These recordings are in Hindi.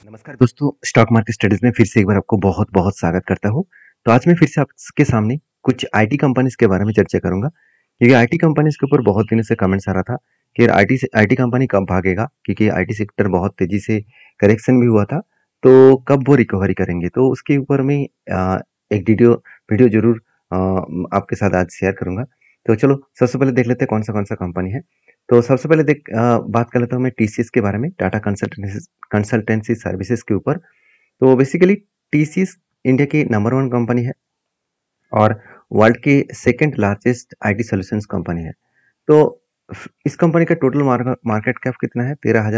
नमस्कार दोस्तों, स्टॉक मार्केट स्टडीज में फिर से एक बार आपको बहुत-बहुत स्वागत करता हूँ। तो आज मैं फिर से आपके सामने कुछ आईटी कंपनीज़ के बारे में चर्चा करूँगा, क्योंकि आईटी कंपनीज़ के ऊपर बहुत दिनों से कमेंट्स आ रहा था कि आईटी कंपनी कब भागेगा? क्योंकि आईटी सेक्टर बहुत तेज़ी से करेक्शन भी हुआ था, तो कब वो रिकवरी करेंगे? तो उसके ऊपर मैं एक वीडियो ज़रूर आपके साथ आज शेयर करूँगा। तो चलो सबसे पहले देख लेते हैं कौन-सा कंपनी है। तो सबसे पहले बात कर लेता हूँ मैं टीसीएस के बारे में, टाटा कंसल्टेंसी सर्विसेज के ऊपर। तो बेसिकली टीसीएस इंडिया की नंबर 1 कंपनी है और वर्ल्ड की second largest IT solutions company है। तो इस कंपनी का टोटल मार्केट कैप कितना है? 13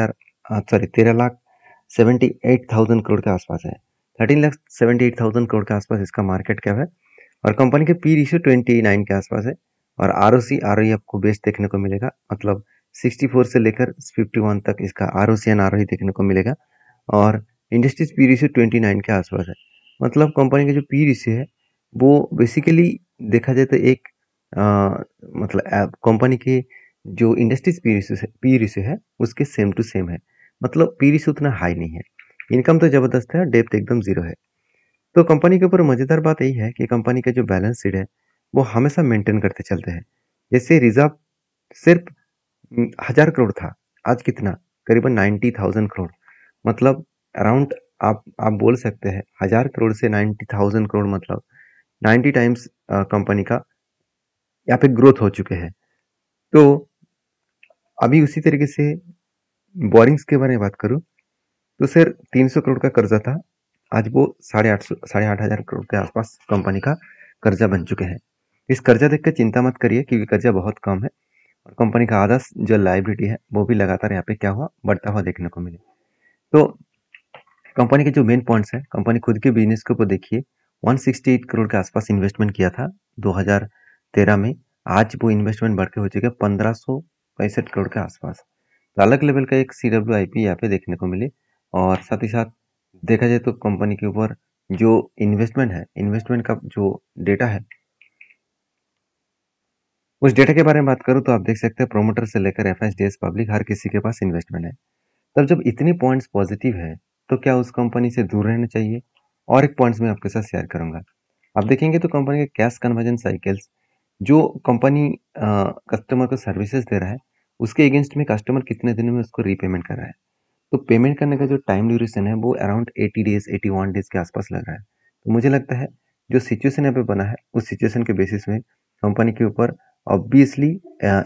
लाख 78,000 करोड़ के आसपास है। 13 लाख 78,000 करोड़ के आसपास इसका मार्केट कैप है और कंपनी के पी रेशियो 29 के आसपास है और आरओई आपको बेस्ट देखने को मिलेगा, मतलब 64 से लेकर 51 तक इसका आरओसी एंड आरओई देखने को मिलेगा और इंडस्ट्रीज पी रेशियो 29 के आसपास है। मतलब कंपनी का जो पी रेशियो है वो बेसिकली देखा जाए तो एक अ, मतलब कंपनी के जो इंडस्ट्रीज पी रेशियो है उसके सेम टू सेम है। मतलब पी रेशियो उतना हाई नहीं है। इनकम तो जबरदस्त है, डेप्थ एकदम जीरो है। तो कंपनी के ऊपर मजेदार बात यही है कि कंपनी का जो बैलेंस शीट है वो हमेशा मेंटेन करते चलते हैं। जैसे रिजर्व सिर्फ 1000 करोड़ था, आज कितना? करीबन 90,000 करोड़। मतलब अराउंड आप बोल सकते हैं 1000 करोड़ से 90,000 करोड़, मतलब 90 टाइम्स कंपनी का यहाँ पे ग्रोथ हो चुके हैं। तो अभी उसी तरीके से बोरिंग्स के बारे में बात करूँ तो सर 300 करोड़ का कर्जा था, आज वो 8,500 करोड़ के आसपास कंपनी का कर्जा बन चुके हैं। इस कर्जा देख कर चिंता मत करिए क्योंकि कर्जा बहुत कम है और कंपनी का आधा जो लाइबिलिटी है वो भी लगातार यहाँ पे क्या हुआ, बढ़ता हुआ देखने को मिले। तो कंपनी के जो मेन पॉइंट्स हैं, कंपनी खुद के बिजनेस के ऊपर देखिए 168 करोड़ के आसपास इन्वेस्टमेंट किया था 2013 में। आज वो इन्वेस्टमेंट बढ़ के हो चुका है 1565 करोड़ के आसपास। तो अलग लेवल का एक CWIP यहाँ पे देखने को मिले और साथ ही साथ देखा जाए तो कंपनी के ऊपर जो इन्वेस्टमेंट है, इन्वेस्टमेंट का जो डेटा है, उस डेटा के बारे में बात करूँ तो आप देख सकते हैं प्रोमोटर से लेकर एफएसडीएस पब्लिक हर किसी के पास इन्वेस्टमेंट है। तब जब इतनी पॉइंट्स पॉजिटिव है तो क्या उस कंपनी से दूर रहना चाहिए? और एक पॉइंट्स मैं आपके साथ शेयर करूंगा। आप देखेंगे तो कंपनी के कैश कन्वर्जन साइकिल्स, जो कंपनी कस्टमर को सर्विसेज दे रहा है उसके अगेंस्ट में कस्टमर कितने दिन में उसको रीपेमेंट कर रहा है। तो पेमेंट करने का जो टाइम ड्यूरेशन है वो अराउंड 80 डेज 81 डेज के आसपास लग रहा है। तो मुझे लगता है जो सिचुएशन यहाँ पे बना है उस सिचुएशन के बेसिस में कंपनी के ऊपर ऑब्वियसली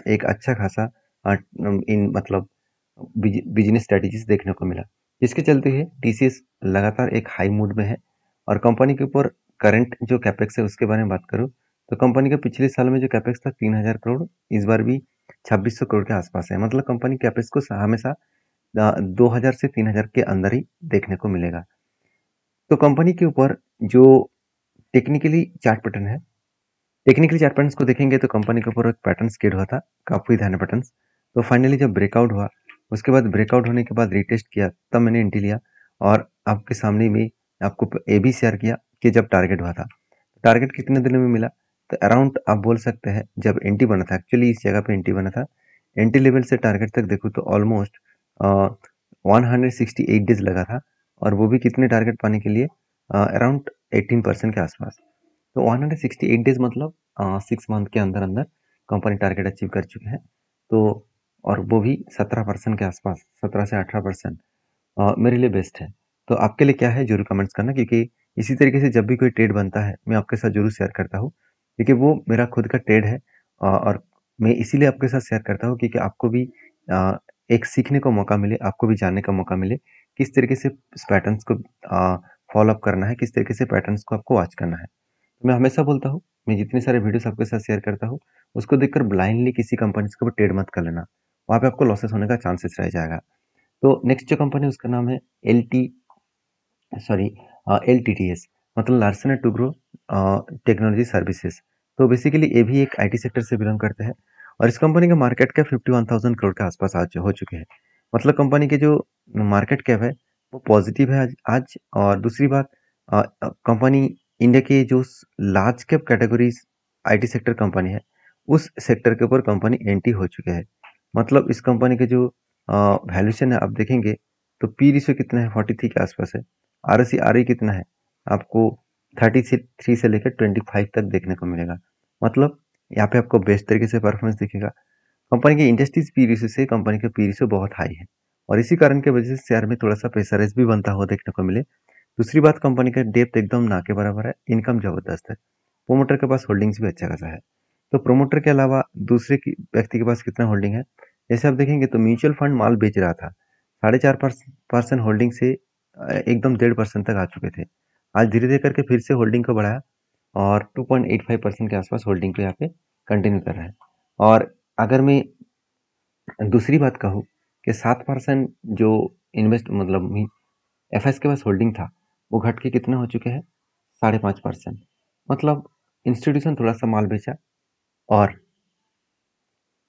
एक अच्छा खासा इन मतलब बिजनेस स्ट्रेटेजीज देखने को मिला, जिसके चलते ही टीसीएस लगातार एक हाई मूड में है। और कंपनी के ऊपर करंट जो कैपेक्स है उसके बारे में बात करूँ तो कंपनी का पिछले साल में जो कैपेक्स था 3000 करोड़, इस बार भी 2600 करोड़ के आसपास है। मतलब कंपनी कैपेक्स को हमेशा 2000 से 3000 के अंदर ही देखने को मिलेगा। तो कंपनी के ऊपर जो टेक्निकली चार्ट पैटर्न है, टेक्निकली चार्ट पैटर्न्स को देखेंगे तो कंपनी के ऊपर एक पैटर्न स्केड हुआ था, काफी ध्यान पैटर्न्स। तो फाइनली जब ब्रेकआउट हुआ, उसके बाद ब्रेकआउट होने के बाद रिटेस्ट किया, तब मैंने एंट्री लिया और आपके सामने में आपको ये भी शेयर किया कि जब टारगेट हुआ था, टारगेट कितने दिनों में मिला? तो अराउंड आप बोल सकते हैं जब एंट्री बना था, एक्चुअली इस जगह पे एंट्री बना था, एंट्री लेवल से टारगेट तक देखो तो ऑलमोस्ट 168 डेज लगा था और वो भी कितने टारगेट पाने के लिए? अराउंड 18% के आसपास। तो 168 डेज मतलब 6 मंथ के अंदर अंदर कंपनी टारगेट अचीव कर चुके हैं। तो और वो भी 17% के आसपास, 17 से 18% मेरे लिए बेस्ट है। तो आपके लिए क्या है जरूर कमेंट्स करना, क्योंकि इसी तरीके से जब भी कोई ट्रेड बनता है मैं आपके साथ जरूर शेयर करता हूँ, क्योंकि वो मेरा खुद का ट्रेड है। और मैं इसीलिए आपके साथ शेयर करता हूँ क्योंकि आपको भी अ, एक सीखने का मौका मिले, आपको भी जानने का मौका मिले किस तरीके से इस पैटर्न्स को फॉलो अप करना है, किस तरीके से पैटर्न्स को आपको वॉच करना है। मैं हमेशा बोलता हूँ, मैं जितने सारे वीडियोस आपके साथ शेयर करता हूँ उसको देखकर ब्लाइंडली किसी कंपनी के ऊपर ट्रेड मत कर लेना, वहाँ पे आपको लॉसेस होने का चांसेस रह जाएगा। तो नेक्स्ट जो कंपनी है उसका नाम है एल टी टी एस, मतलब Larsen and Toubro technology services. तो बेसिकली ये भी एक आईटी सेक्टर से बिलोंग करते हैं और इस कंपनी का मार्केट कैप 51,000 करोड़ के आसपास आज हो चुके हैं। मतलब कंपनी के जो मार्केट कैप है वो पॉजिटिव है आज। और दूसरी बात, कंपनी इंडिया के जो large cap categories IT sector company है उस सेक्टर के ऊपर कंपनी एंट्री हो चुके हैं। मतलब इस कंपनी के जो वैल्यूशन है आप देखेंगे तो पी रेशियो कितना है, 43 के आसपास है। आरओसी आरई कितना है, आपको 33 से लेकर 25 तक देखने को मिलेगा। मतलब यहाँ पे आपको बेस्ट तरीके से परफॉर्मेंस दिखेगा। कंपनी की इंडस्ट्रीज पी रेशियो से कंपनी का पी रेशियो बहुत हाई है और इसी कारण की वजह से शेयर में थोड़ा सा प्रेशराइज भी बनता हुआ देखने को मिले। दूसरी बात, कंपनी का डेप्थ एकदम ना के बराबर है, इनकम जबरदस्त है, प्रोमोटर के पास होल्डिंग्स भी अच्छा खासा है। तो प्रोमोटर के अलावा दूसरे व्यक्ति के पास कितना होल्डिंग है, जैसे आप देखेंगे तो म्यूचुअल फंड माल बेच रहा था, 4.5% होल्डिंग से एकदम 1.5% तक आ चुके थे। आज धीरे धीरे करके फिर से होल्डिंग को बढ़ाया और 2.85% के आसपास होल्डिंग को यहाँ पे कंटिन्यू कर रहा है। और अगर मैं दूसरी बात कहूँ कि 7% जो इन्वेस्ट मतलब एफएस के पास होल्डिंग था वो घट के कितना हो चुके हैं, 5.5%। मतलब इंस्टीट्यूशन थोड़ा सा माल बेचा और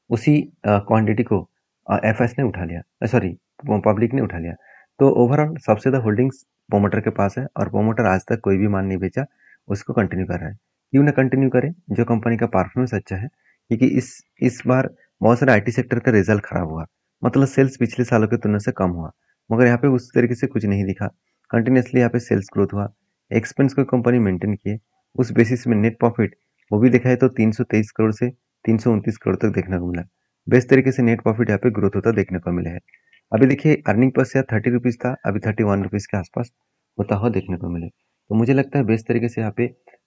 उसी क्वांटिटी को एफएस ने उठा लिया, सॉरी पब्लिक ने उठा लिया। तो ओवरऑल सबसे ज़्यादा होल्डिंग्स प्रोमोटर के पास है और प्रोमोटर आज तक कोई भी माल नहीं बेचा, उसको कंटिन्यू कर रहा है। क्यों ना कंटिन्यू करें, जो कंपनी का परफॉर्मेंस अच्छा है, क्योंकि इस बार बहुत सारे आईटी सेक्टर का रिजल्ट खराब हुआ, मतलब सेल्स पिछले सालों की तुलना से कम हुआ, मगर यहाँ पे उस तरीके से कुछ नहीं दिखा। कंटिन्यूसली यहाँ पे सेल्स ग्रोथ हुआ, एक्सपेंस को कंपनी मेंटेन किए, उस बेसिस में नेट प्रॉफिट वो भी देखा है तो 323 करोड़ से 329 करोड़ तक देखने को मिला। बेस्ट तरीके से नेट प्रॉफिट यहाँ पे ग्रोथ होता देखने को मिले है। अभी देखिए अर्निंग पर शेयर 30 रुपीज़ था, अभी 31 रुपीज़ के आसपास होता हुआ देखने को मिले। तो मुझे लगता है बेस्ट तरीके से यहाँ पे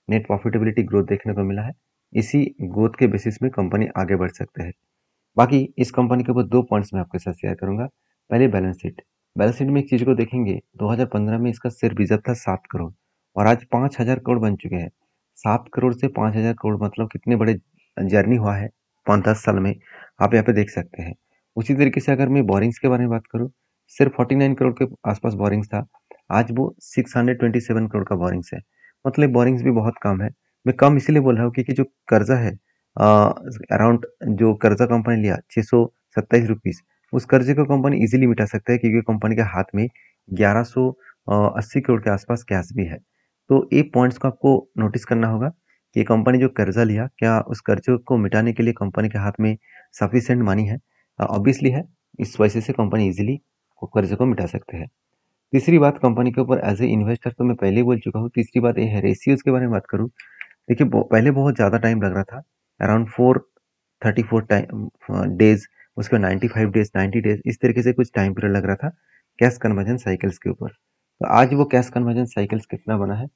नेट प्रॉफिटेबिलिटी ग्रोथ देखने को मिला है। इसी ग्रोथ के बेसिस में कंपनी आगे बढ़ सकते हैं। बाकी इस कंपनी के ऊपर 2 पॉइंट्स मैं आपके साथ शेयर करूंगा। पहले बैलेंस शीट। बैलेंस शीट में एक चीज़ को देखेंगे, 2015 में इसका शेयर रिजर्व था 7 करोड़ और आज 5,000 करोड़ बन चुके हैं। 7 करोड़ से 5,000 करोड़ मतलब कितने बड़े जर्नी हुआ है 5-10 साल में, आप यहाँ पे देख सकते हैं। उसी तरीके से अगर मैं बोरिंग्स के बारे में बात करूँ, सिर्फ 49 करोड़ के आसपास बोरिंग्स था, आज वो 627 करोड़ का बोरिंग्स है। मतलब बोरिंग्स भी बहुत कम है। मैं कम इसलिए बोल रहा हूँ क्योंकि जो कर्जा है अराउंड जो कर्जा कंपनी लिया 627 रुपीज़, उस कर्जे को कंपनी इजीली मिटा सकता है क्योंकि कंपनी के हाथ में 1180 करोड़ के आसपास कैश भी है। तो ये पॉइंट्स को आपको नोटिस करना होगा कि कंपनी जो कर्जा लिया, क्या उस कर्जे को मिटाने के लिए कंपनी के हाथ में सफिशिएंट मनी है? ऑब्वियसली है, इस वजह से कंपनी इजीली कर्जे को मिटा सकते हैं। तीसरी बात, कंपनी के ऊपर एज ए इन्वेस्टर तो मैं पहले ही बोल चुका हूँ। तीसरी बात ये है, रेशियोज के बारे में बात करूँ, देखिए पहले बहुत ज़्यादा टाइम लग रहा था, अराउंड 434 टाइम डेज, उसके 95 डेज, 90 डेज, इस तरीके से कुछ टाइम पीरियड लग रहा था कैश कन्वर्जन साइकिल्स के ऊपर। तो आज वो कैश कन्वर्जन साइकिल्स कितना बना है,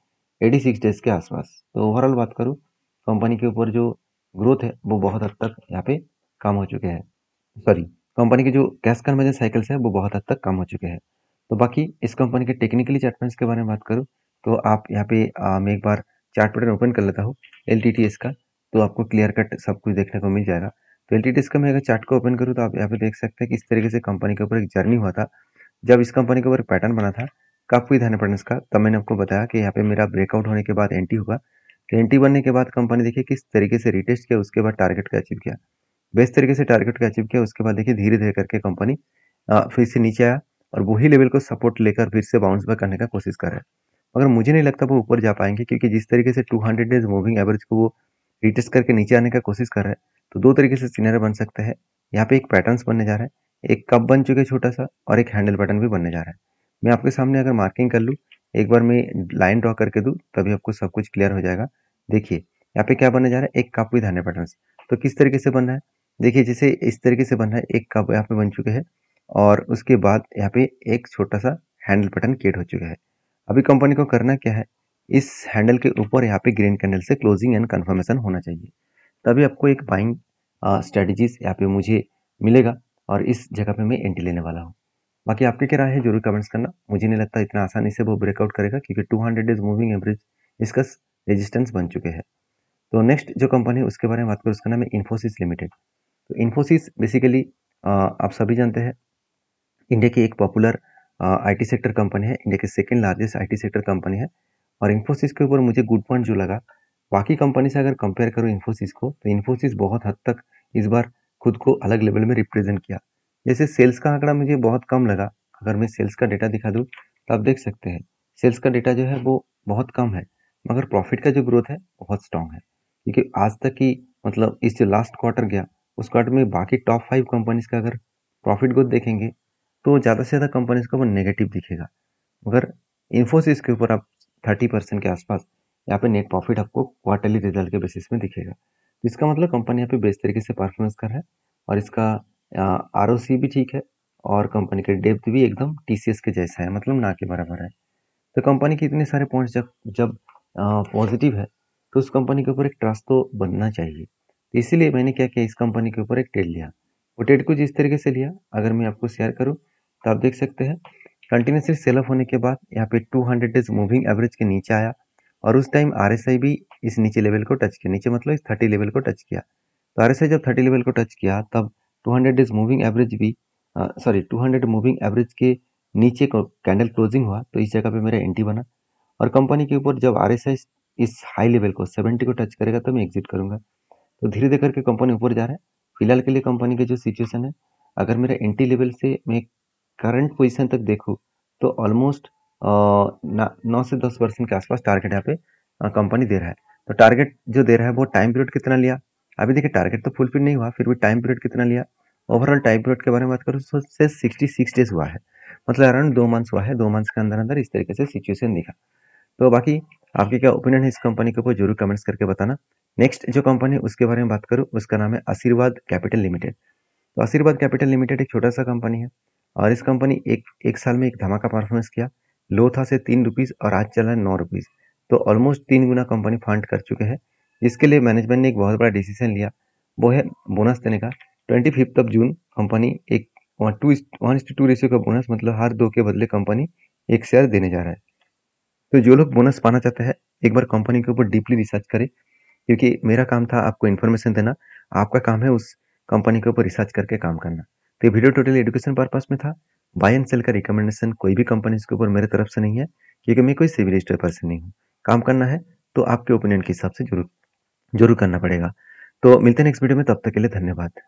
86 डेज के आसपास। तो ओवरऑल बात करूँ, कंपनी के ऊपर जो ग्रोथ है वो बहुत हद तक यहाँ पे कम हो चुके हैं, सॉरी कंपनी के जो कैश कन्वर्जन साइकिल्स है वो बहुत हद तक कम हो चुके हैं। तो बाकी इस कंपनी के टेक्निकली चार्टमेंट्स के बारे में बात करूँ तो आप यहाँ पे मैं एक बार चार्ट पैटर्न ओपन कर लेता हूँ एलटीटीएस का, तो आपको क्लियर कट सब कुछ देखने को मिल जाएगा। तो एलटीटीएस का मैं अगर चार्ट को ओपन करूँ तो आप यहाँ पे देख सकते हैं कि इस तरीके से कंपनी के ऊपर एक जर्नी हुआ था। जब इस कंपनी के ऊपर पैटर्न बना था काफी धान्य पैटर्न का, तब मैंने आपको बताया कि यहाँ पे मेरा ब्रेकआउट होने के बाद एंटी होगा। तो एंटी बनने के बाद कंपनी देखिए किस तरीके से रिटेस्ट किया, उसके बाद टारगेट को अचीव किया, बेस्ट तरीके से टारगेट को अचीव किया। उसके बाद देखिए धीरे धीरे करके कंपनी फिर से नीचे आया और वही लेवल को सपोर्ट लेकर फिर से बाउंस बैक करने का कोशिश कर रहा है, मगर मुझे नहीं लगता वो ऊपर जा पाएंगे क्योंकि जिस तरीके से 200 डेज मूविंग एवरेज को वो रिटेस्ट करके नीचे आने का कोशिश कर रहा है, तो दो तरीके से सिनेरियो बन सकते हैं। यहाँ पे एक पैटर्न्स बनने जा रहा है, एक कप बन चुके छोटा सा और एक हैंडल पैटर्न भी बनने जा रहा है। मैं आपके सामने अगर मार्किंग कर लूँ, एक बार मैं लाइन ड्रॉ करके दूँ, तभी आपको सब कुछ क्लियर हो जाएगा। देखिए यहाँ पे क्या बनने जा रहा है, एक कप विद हैंडल पैटर्न्स। तो किस तरीके से बन रहा है, देखिए जैसे इस तरीके से बन रहा है, एक कप यहाँ पे बन चुके हैं और उसके बाद यहाँ पे एक छोटा सा हैंडल पैटर्न क्रिएट हो चुका है। अभी कंपनी को करना क्या है, इस हैंडल के ऊपर यहाँ पे ग्रीन कैंडल से क्लोजिंग एंड कंफर्मेशन होना चाहिए, तभी आपको एक बाइंग स्ट्रेटजीज यहाँ पे मुझे मिलेगा और इस जगह पे मैं एंट्री लेने वाला हूँ। बाकी आपकी क्या राय है जरूर कमेंट्स करना। मुझे नहीं लगता इतना आसानी से वो ब्रेकआउट करेगा क्योंकि 200 डेज मूविंग एवरेज इसका रेजिस्टेंस बन चुके हैं। तो नेक्स्ट जो कंपनी है उसके बारे में बात करूँ, उसका नाम है इन्फोसिस लिमिटेड। तो इन्फोसिस बेसिकली आप सभी जानते हैं इंडिया की एक पॉपुलर आईटी सेक्टर कंपनी है, इंडिया की second largest IT sector company है। और इन्फोसिस के ऊपर मुझे गुड पॉइंट जो लगा, बाकी कंपनी से अगर कंपेयर करूँ इन्फोसिस को, तो इन्फोसिस बहुत हद तक इस बार खुद को अलग लेवल में रिप्रेजेंट किया। जैसे सेल्स का आंकड़ा मुझे बहुत कम लगा, अगर मैं सेल्स का डेटा दिखा दूँ तो आप देख सकते हैं सेल्स का डेटा जो है वो बहुत कम है, मगर प्रॉफिट का जो ग्रोथ है बहुत स्ट्रांग है। क्योंकि आज तक की मतलब इस जो लास्ट क्वार्टर गया, उस क्वार्टर में बाकी टॉप 5 कंपनीज का अगर प्रॉफिट ग्रोथ देखेंगे तो ज़्यादा से ज़्यादा कंपनीज़ को वो नेगेटिव दिखेगा। मगर इन्फोसिस के ऊपर आप 30% के आसपास यहाँ पे नेट प्रॉफिट आपको क्वार्टरली रिजल्ट के बेसिस में दिखेगा। तो इसका मतलब कंपनी यहाँ पे बेस्ट तरीके से परफॉर्मेंस कर रहा है और इसका आरओसी भी ठीक है और कंपनी का डेप्थ भी एकदम टीसीएस के जैसा है, मतलब ना के बराबर है। तो कंपनी के इतने सारे पॉइंट्स जब जब पॉजिटिव है तो उस कंपनी के ऊपर एक ट्रस्ट तो बनना चाहिए। तो इसीलिए मैंने क्या किया, इस कंपनी के ऊपर एक ट्रेड लिया। वो ट्रेड कुछ इस तरीके से लिया, अगर मैं आपको शेयर करूँ तो आप देख सकते हैं कंटिन्यूसली सेल ऑफ होने के बाद यहाँ पे 200 डेज मूविंग एवरेज के नीचे आया और उस टाइम आरएसआई भी इस नीचे लेवल को टच किया, नीचे मतलब इस 30 लेवल को टच किया। तो आरएसआई जब 30 लेवल को टच किया तब 200 डेज मूविंग एवरेज भी 200 मूविंग एवरेज के नीचे को कैंडल क्लोजिंग हुआ, तो इस जगह पे मेरा एंट्री बना। और कंपनी के ऊपर जब आरएसआई इस हाई लेवल को 70 को टच करेगा तो मैं एग्जिट करूंगा। तो धीरे धीरे करके कंपनी ऊपर जा रहा है। फिलहाल के लिए कंपनी की जो सिचुएशन है, अगर मेरा एंट्री लेवल से मैं करंट पोजीशन तक देखूँ तो ऑलमोस्ट 9 से 10% के आसपास टारगेट यहाँ पे कंपनी दे रहा है। तो टारगेट जो दे रहा है वो टाइम पीरियड कितना लिया, अभी देखिए टारगेट तो फुलफिल नहीं हुआ, फिर भी टाइम पीरियड कितना लिया। ओवरऑल टाइम पीरियड के बारे में बात करूँ तो 66 डेज हुआ है, मतलब अराउंड 2 मंथ्स हुआ है। 2 मंथ्स के अंदर अंदर इस तरीके से सिचुएशन दिखा। तो बाकी आपके क्या ओपिनियन है इस कंपनी के ऊपर जरूर कमेंट्स करके बताना। नेक्स्ट जो कंपनी है उसके बारे में बात करूँ, उसका नाम है आशीर्वाद कैपिटल लिमिटेड। तो आशीर्वाद कैपिटल लिमिटेड एक छोटा सा कंपनी है और इस कंपनी एक एक साल में एक धमाका परफॉर्मेंस किया। लो था से 3 रुपीज़ और आज चल रहा है 9 रुपीज़, तो ऑलमोस्ट 3 गुना कंपनी फंड कर चुके हैं। इसके लिए मैनेजमेंट ने एक बहुत बड़ा डिसीजन लिया, वो है बोनस देने का। 25 जून कंपनी एक 1:2 रेशियो का बोनस, मतलब हर 2 के बदले कंपनी एक शेयर देने जा रहा है। तो जो लोग बोनस पाना चाहते हैं एक बार कंपनी के ऊपर डीपली रिसर्च करें, क्योंकि मेरा काम था आपको इन्फॉर्मेशन देना, आपका काम है उस कंपनी के ऊपर रिसर्च करके काम करना। तो ये वीडियो टोटली एजुकेशन पर्पस में था। बाय एंड सेल का रिकमेंडेशन कोई भी कंपनी के ऊपर मेरे तरफ से नहीं है, क्योंकि मैं कोई सिविल रजिस्टर्ड पर्सन नहीं हूँ। काम करना है तो आपके ओपिनियन के हिसाब से जरूर जरूर करना पड़ेगा। तो मिलते हैं नेक्स्ट वीडियो में, तब तक के लिए धन्यवाद।